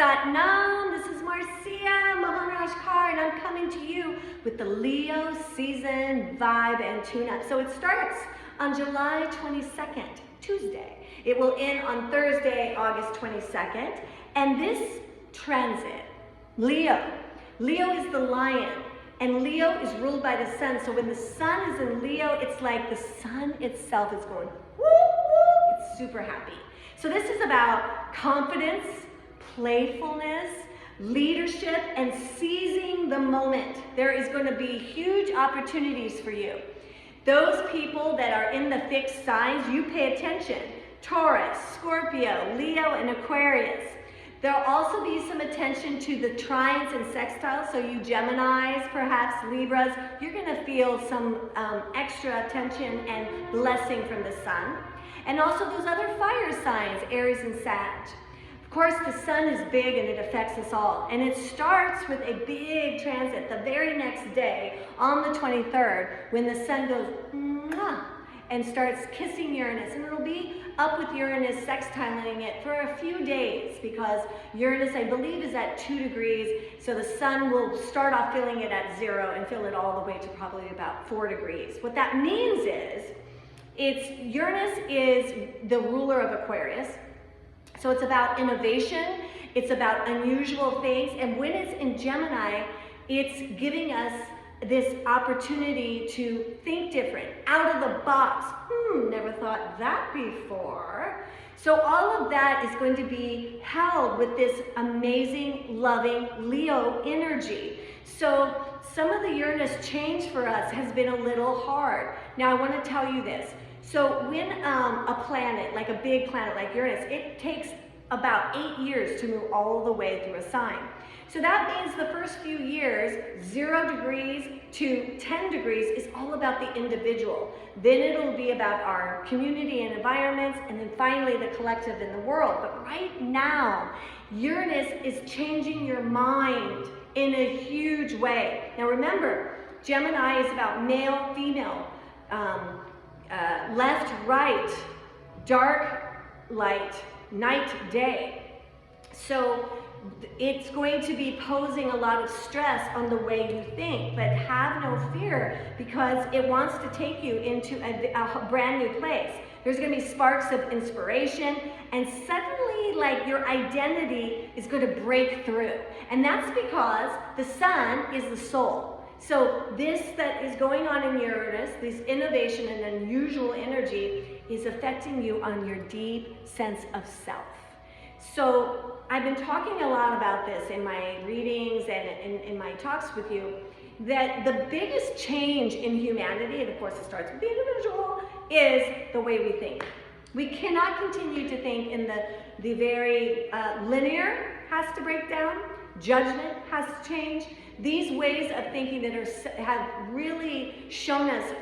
Satnam, this is Marcia Maharaj Kaur, and I'm coming to you with the Leo season vibe and tune-up. So it starts on July 22nd, Tuesday. It will end on Thursday, August 22nd. And this transit, Leo is the lion, and Leo is ruled by the sun. So when the sun is in Leo, it's like the sun itself is going, woo, woo. It's super happy. So this is about confidence, playfulness, leadership, and seizing the moment. There is going to be huge opportunities for you. Those people that are in the fixed signs, you pay attention. Taurus, Scorpio, Leo, and Aquarius. There'll also be some attention to the trines and sextiles, so you Geminis, perhaps Libras, you're going to feel some extra attention and blessing from the sun. And also those other fire signs, Aries and Sag. Of course, the sun is big and it affects us all. And it starts with a big transit the very next day on the 23rd when the sun goes mwah, and starts kissing Uranus. And it'll be up with Uranus sextiling it for a few days because Uranus, I believe, is at 2 degrees. So the sun will start off feeling it at 0 and feel it all the way to probably about 4 degrees. What that means is, Uranus is the ruler of Aquarius. So it's about innovation, it's about unusual things, and when it's in Gemini, it's giving us this opportunity to think different, out of the box. Never thought that before. So all of that is going to be held with this amazing, loving Leo energy. So some of the Uranus change for us has been a little hard. Now I want to tell you this. So when a planet, like a big planet like Uranus, it takes about 8 years to move all the way through a sign. So that means the first few years, 0 degrees to 10 degrees is all about the individual. Then it'll be about our community and environments, and then finally the collective in the world. But right now, Uranus is changing your mind in a huge way. Now remember, Gemini is about male, female, left, right, dark, light, night, day. So it's going to be posing a lot of stress on the way you think, but have no fear because it wants to take you into a brand new place. There's going to be sparks of inspiration, and suddenly, like, your identity is going to break through. And that's because the sun is the soul. So this that is going on in Uranus, this innovation and unusual energy, is affecting you on your deep sense of self. So I've been talking a lot about this in my readings and in my talks with you, that the biggest change in humanity, and of course it starts with the individual, is the way we think. We cannot continue to think in the very linear has to break down, judgment has to change. These ways of thinking that have really shown us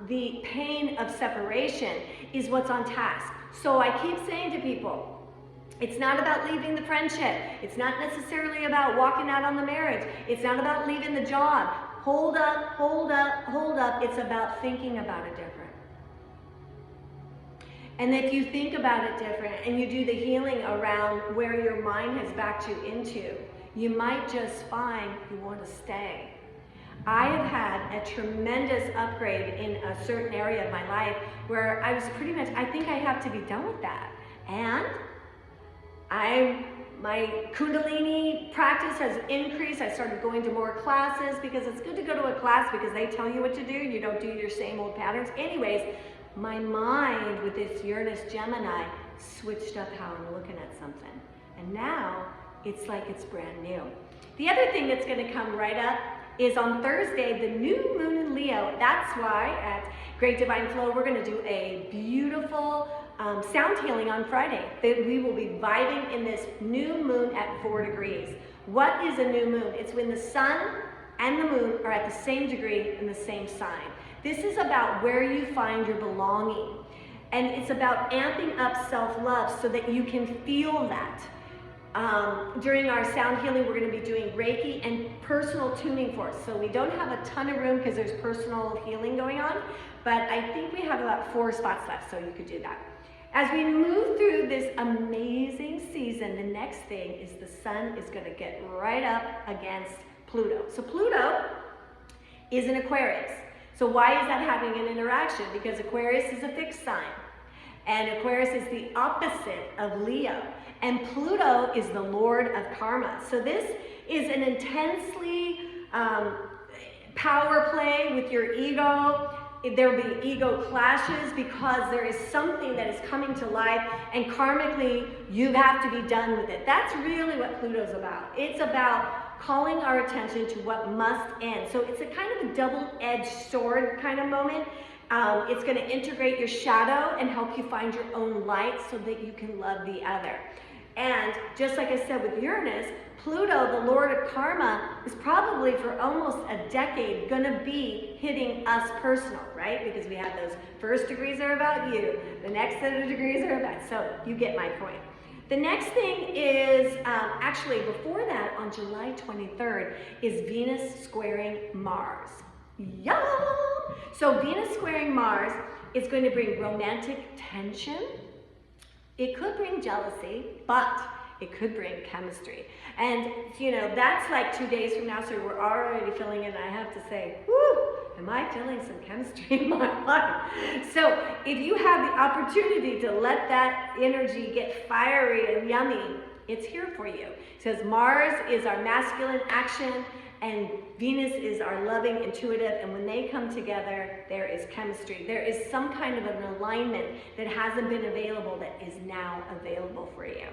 the pain of separation is what's on task. So I keep saying to people, it's not about leaving the friendship. It's not necessarily about walking out on the marriage. It's not about leaving the job. Hold up, hold up, hold up. It's about thinking about it different. And if you think about it different and you do the healing around where your mind has backed you into, you might just find you want to stay. I have had a tremendous upgrade in a certain area of my life where I was pretty much, I think I have to be done with that. And my Kundalini practice has increased. I started going to more classes because it's good to go to a class because they tell you what to do. You don't do your same old patterns. Anyways, my mind with this Uranus Gemini switched up how I'm looking at something. And now it's like it's brand new. The other thing that's going to come right up is on Thursday, the new moon in Leo. That's why at Great Divine Flow, we're going to do a beautiful sound healing on Friday. We will be vibing in this new moon at 4 degrees. What is a new moon? It's when the sun and the moon are at the same degree in the same sign. This is about where you find your belonging. And it's about amping up self-love so that you can feel that. During our sound healing, we're going to be doing Reiki and personal tuning forks. So we don't have a ton of room because there's personal healing going on, but I think we have about 4 spots left, so you could do that. As we move through this amazing season, the next thing is the sun is going to get right up against Pluto. So Pluto is in Aquarius. So why is that having an interaction? Because Aquarius is a fixed sign. And Aquarius is the opposite of Leo. And Pluto is the lord of karma. So this is an intensely power play with your ego. There will be ego clashes because there is something that is coming to life, and karmically you have to be done with it. That's really what Pluto's about. It's about calling our attention to what must end. So it's a kind of a double-edged sword kind of moment. It's going to integrate your shadow and help you find your own light so that you can love the other. And just like I said with Uranus, Pluto, the lord of karma, is probably for almost a decade going to be hitting us personal, right? Because we have those first degrees are about you, the next set of degrees are about, so you get my point. The next thing is, actually before that, on July 23rd, is Venus squaring Mars. Yum! So Venus squaring Mars is going to bring romantic tension. It could bring jealousy, but it could bring chemistry. And, you know, that's like 2 days from now, so we're already feeling it, and I have to say, whoo, am I feeling some chemistry in my life? So if you have the opportunity to let that energy get fiery and yummy, it's here for you. It says Mars is our masculine action, and Venus is our loving, intuitive, and when they come together, there is chemistry. There is some kind of an alignment that hasn't been available that is now available for you.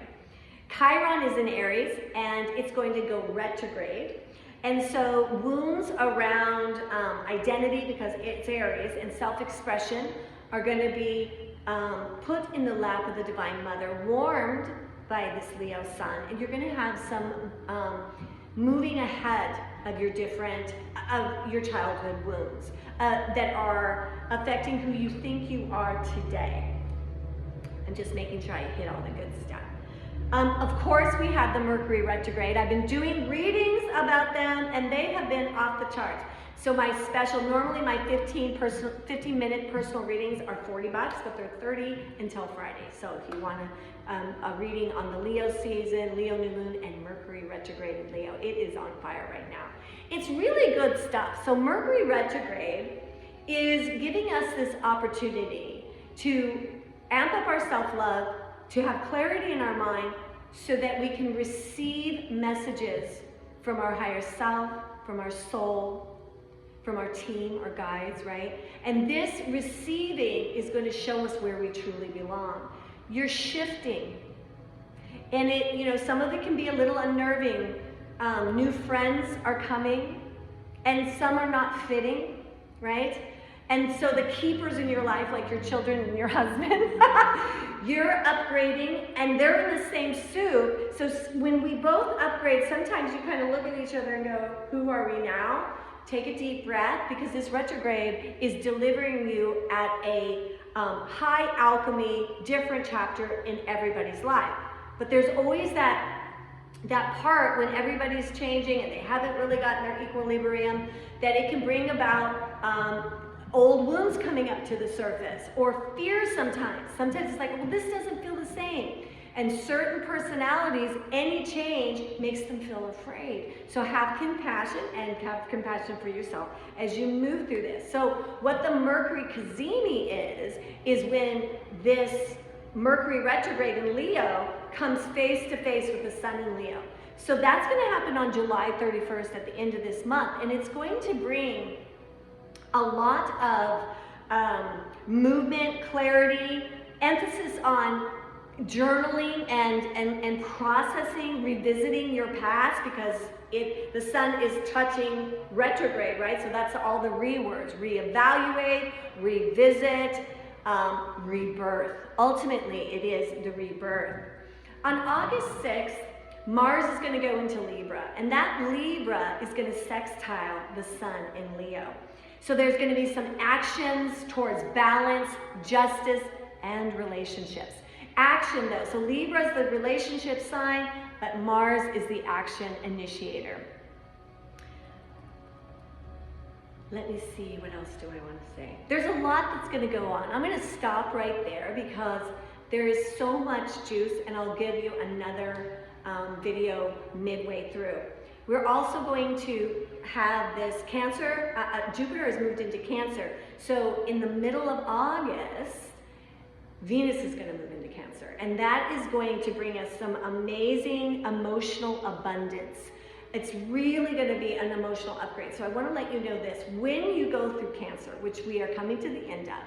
Chiron is in Aries, and it's going to go retrograde. And so wounds around identity, because it's Aries, and self-expression are going to be put in the lap of the Divine Mother, warmed by this Leo sun. And you're going to have some moving ahead of your childhood wounds that are affecting who you think you are today. I'm just making sure I hit all the good stuff. Of course, we have the Mercury Retrograde. I've been doing readings about them, and they have been off the charts. So my special, normally my 15-minute personal readings are $40, but they're $30 until Friday. So if you want a reading on the Leo season, Leo new moon, and Mercury Retrograde in Leo, it is on fire right now. It's really good stuff. So Mercury Retrograde is giving us this opportunity to amp up our self-love, to have clarity in our mind so that we can receive messages from our higher self, from our soul, from our team, our guides, right? And this receiving is going to show us where we truly belong. You're shifting. And it, you know, some of it can be a little unnerving. New friends are coming, and some are not fitting, right? And so the keepers in your life, like your children and your husband, you're upgrading, and they're in the same soup. So when we both upgrade, sometimes you kind of look at each other and go, who are we now? Take a deep breath, because this retrograde is delivering you at a high alchemy, different chapter in everybody's life. But there's always that part when everybody's changing and they haven't really gotten their equilibrium, that it can bring about old wounds coming up to the surface, or fear sometimes. Sometimes it's like, well, this doesn't feel the same. And certain personalities, any change makes them feel afraid. So have compassion, and have compassion for yourself as you move through this. So what the Mercury Cazimi is when this Mercury retrograde in Leo comes face to face with the sun in Leo. So that's going to happen on July 31st at the end of this month. And it's going to bring a lot of movement, clarity, emphasis on journaling and processing, revisiting your past, because the sun is touching retrograde, right? So that's all the words: reevaluate, revisit, rebirth. Ultimately, it is the rebirth. On August 6th, Mars is going to go into Libra, and that Libra is going to sextile the sun in Leo. So there's going to be some actions towards balance, justice, and relationships. Action though, so Libra is the relationship sign, but Mars is the action initiator. Let me see, what else do I want to say? There's a lot that's going to go on. I'm going to stop right there because There is so much juice, and I'll give you another video midway through. We're also going to have this Cancer, Jupiter has moved into Cancer. So in the middle of August, Venus is going to move into Cancer. And that is going to bring us some amazing emotional abundance. It's really going to be an emotional upgrade. So I want to let you know this. When you go through Cancer, which we are coming to the end of,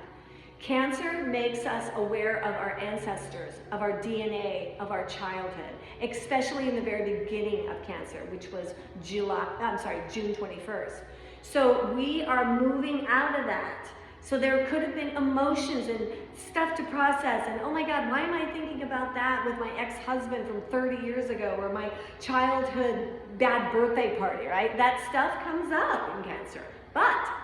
Cancer makes us aware of our ancestors, of our DNA, of our childhood, especially in the very beginning of Cancer, which was June 21st. So we are moving out of that. So there could have been emotions and stuff to process, and oh my God, why am I thinking about that with my ex-husband from 30 years ago, or my childhood bad birthday party, right? That stuff comes up in Cancer.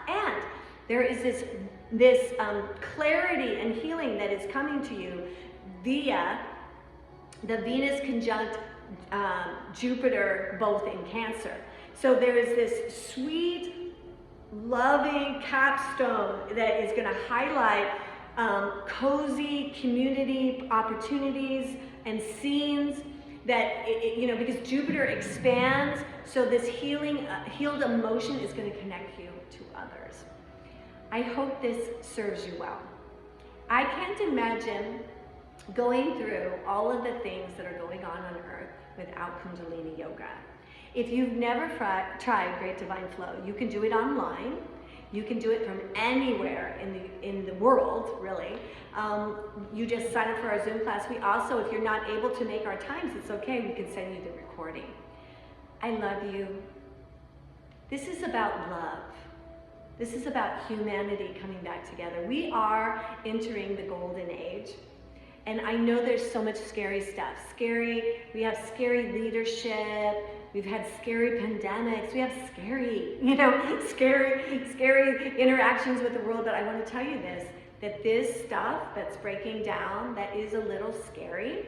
And there is this clarity and healing that is coming to you via the Venus conjunct Jupiter, both in Cancer. So there is this sweet, loving capstone that is going to highlight cozy community opportunities and scenes that, because Jupiter expands, so this healed emotion is going to connect you to others. I hope this serves you well. I can't imagine going through all of the things that are going on Earth without Kundalini Yoga. If you've never tried Great Divine Flow, you can do it online. You can do it from anywhere in the world, really. You just sign up for our Zoom class. We also, if you're not able to make our times, it's okay. We can send you the recording. I love you. This is about love. This is about humanity coming back together. We are entering the golden age. And I know there's so much scary stuff. We have scary leadership. We've had scary pandemics. We have scary interactions with the world. But I want to tell you this, that this stuff that's breaking down, that is a little scary,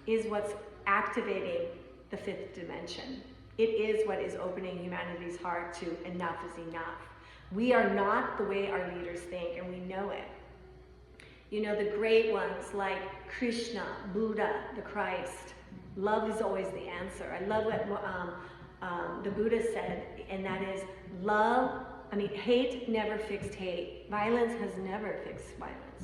is what's activating the fifth dimension. It is what is opening humanity's heart to enough is enough. We are not the way our leaders think, and we know it. The great ones like Krishna, Buddha, the Christ, love is always the answer. I love what the Buddha said, and that is hate never fixed hate. Violence has never fixed violence.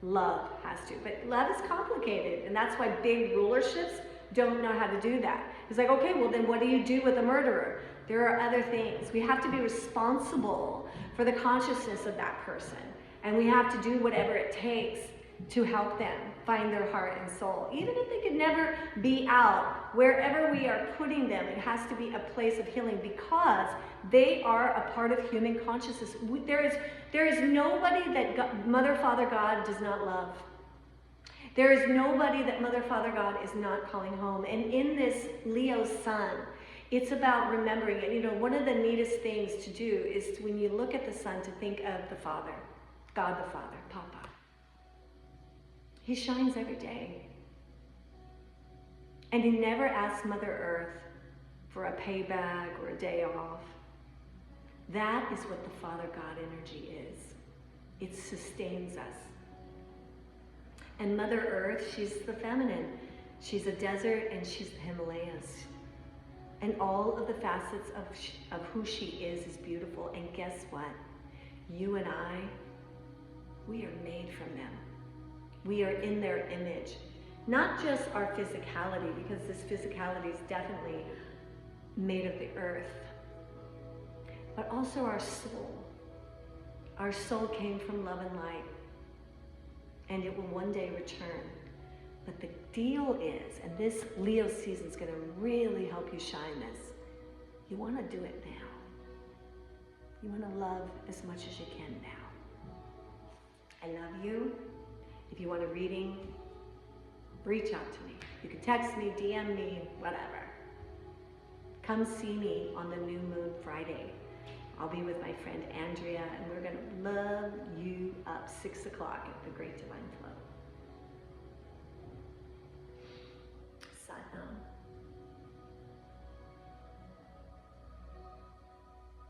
Love has to. But love is complicated, and that's why big rulerships don't know how to do that. It's like, okay, well then what do you do with a murderer? There are other things. We have to be responsible for the consciousness of that person. And we have to do whatever it takes to help them find their heart and soul. Even if they could never be out, wherever we are putting them, it has to be a place of healing because they are a part of human consciousness. There is nobody that Mother, Father, God does not love. There is nobody that Mother, Father, God is not calling home. And in this Leo sun, it's about remembering it. One of the neatest things to do is when you look at the sun to think of the Father, God the Father, Papa. He shines every day. And he never asks Mother Earth for a payback or a day off. That is what the Father God energy is. It sustains us. And Mother Earth, she's the feminine. She's a desert and she's the Himalayas. And all of the facets of who she is beautiful. And guess what? You and I, we are made from them. We are in their image. Not just our physicality, because this physicality is definitely made of the earth, but also our soul. Our soul came from love and light, and it will one day return. But the deal is, and this Leo season is going to really help you shine this, you want to do it now. You want to love as much as you can now. I love you. If you want a reading, reach out to me. You can text me, DM me, whatever. Come see me on the new moon Friday. I'll be with my friend Andrea, and we're going to love you up 6 o'clock at the Great Divine Flow. Satnam.